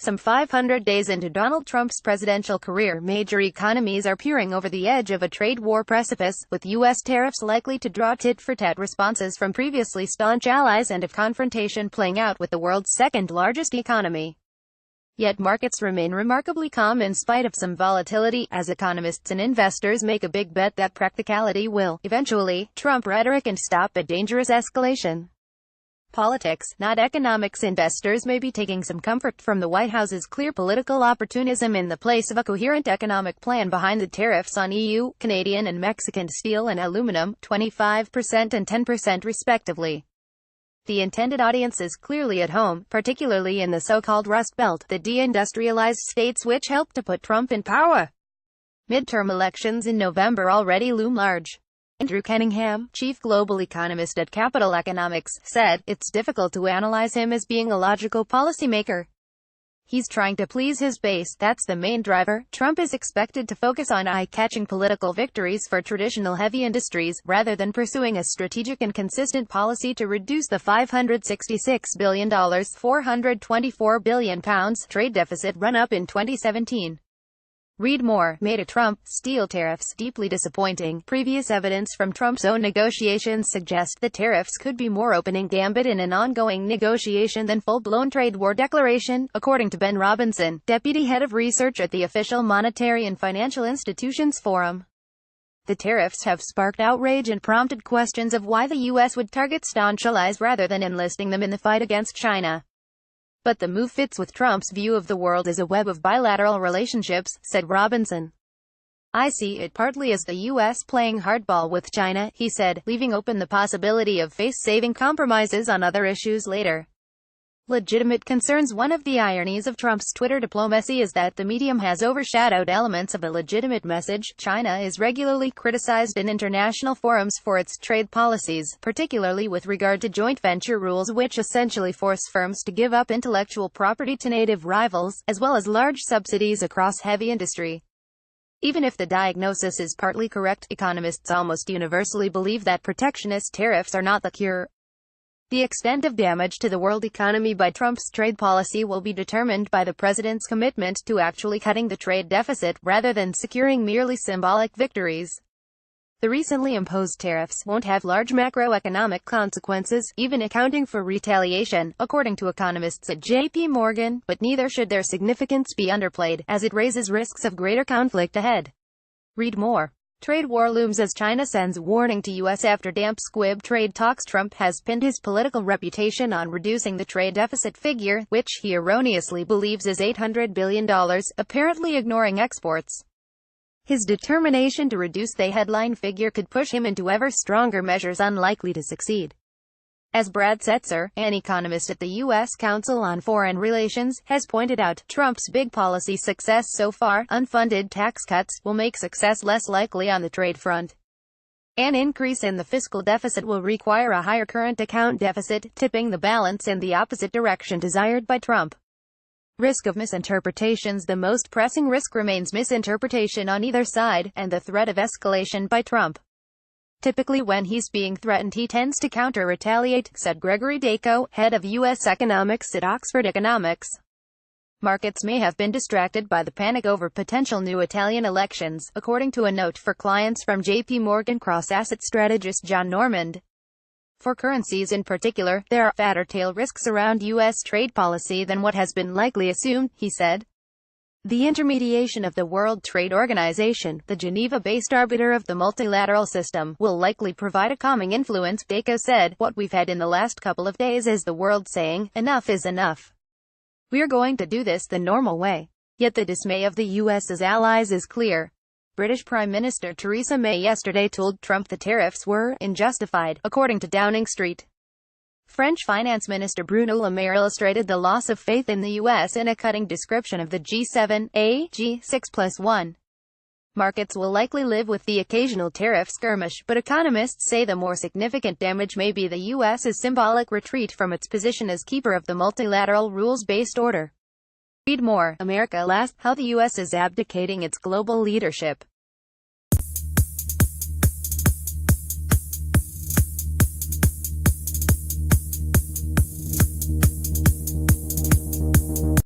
Some 500 days into Donald Trump's presidential career, major economies are peering over the edge of a trade war precipice, with U.S. tariffs likely to draw tit-for-tat responses from previously staunch allies and a confrontation playing out with the world's second-largest economy. Yet markets remain remarkably calm in spite of some volatility, as economists and investors make a big bet that practicality will, eventually, trump rhetoric and stop a dangerous escalation. Politics, not economics. Investors may be taking some comfort from the White House's clear political opportunism in the place of a coherent economic plan behind the tariffs on EU, Canadian and Mexican steel and aluminum, 25% and 10% respectively. The intended audience is clearly at home, particularly in the so-called Rust Belt, the deindustrialized states which helped to put Trump in power. Midterm elections in November already loom large. Andrew Cunningham, chief global economist at Capital Economics, said, "It's difficult to analyze him as being a logical policymaker. He's trying to please his base, that's the main driver." Trump is expected to focus on eye-catching political victories for traditional heavy industries, rather than pursuing a strategic and consistent policy to reduce the $566 billion, £424 billion trade deficit run-up in 2017. Read more. Made a Trump, steel tariffs, deeply disappointing. Previous evidence from Trump's own negotiations suggest the tariffs could be more opening gambit in an ongoing negotiation than full-blown trade war declaration, according to Ben Robinson, deputy head of research at the Official Monetary and Financial Institutions Forum. The tariffs have sparked outrage and prompted questions of why the U.S. would target staunch allies rather than enlisting them in the fight against China. But the move fits with Trump's view of the world as a web of bilateral relationships, said Robinson. "I see it partly as the U.S. playing hardball with China," he said, leaving open the possibility of face-saving compromises on other issues later. Legitimate concerns. One of the ironies of Trump's Twitter diplomacy is that the medium has overshadowed elements of a legitimate message. China is regularly criticized in international forums for its trade policies, particularly with regard to joint venture rules which essentially force firms to give up intellectual property to native rivals, as well as large subsidies across heavy industry. Even if the diagnosis is partly correct, economists almost universally believe that protectionist tariffs are not the cure. The extent of damage to the world economy by Trump's trade policy will be determined by the president's commitment to actually cutting the trade deficit, rather than securing merely symbolic victories. The recently imposed tariffs won't have large macroeconomic consequences, even accounting for retaliation, according to economists at J.P. Morgan, but neither should their significance be underplayed, as it raises risks of greater conflict ahead. Read more. Trade war looms as China sends warning to U.S. after damp squib trade talks. Trump has pinned his political reputation on reducing the trade deficit figure, which he erroneously believes is $800 billion, apparently ignoring exports. His determination to reduce the headline figure could push him into ever stronger measures unlikely to succeed. As Brad Setzer, an economist at the U.S. Council on Foreign Relations, has pointed out, Trump's big policy success so far, unfunded tax cuts, will make success less likely on the trade front. An increase in the fiscal deficit will require a higher current account deficit, tipping the balance in the opposite direction desired by Trump. Risk of misinterpretations. The most pressing risk remains misinterpretation on either side, and the threat of escalation by Trump. Typically when he's being threatened he tends to counter-retaliate, said Gregory Dacko, head of U.S. economics at Oxford Economics. Markets may have been distracted by the panic over potential new Italian elections, according to a note for clients from J.P. Morgan cross-asset strategist John Normand. For currencies in particular, there are fatter tail risks around U.S. trade policy than what has been likely assumed, he said. The intermediation of the World Trade Organization, the Geneva-based arbiter of the multilateral system, will likely provide a calming influence, Dacko said. What we've had in the last couple of days is the world saying, enough is enough. We're going to do this the normal way. Yet the dismay of the U.S.'s allies is clear. British Prime Minister Theresa May yesterday told Trump the tariffs were unjustified, according to Downing Street. French Finance Minister Bruno Le Maire illustrated the loss of faith in the U.S. in a cutting description of the G7, G6+1. Markets will likely live with the occasional tariff skirmish, but economists say the more significant damage may be the U.S.'s symbolic retreat from its position as keeper of the multilateral rules-based order. Read more. America Last: How the U.S. is abdicating its global leadership.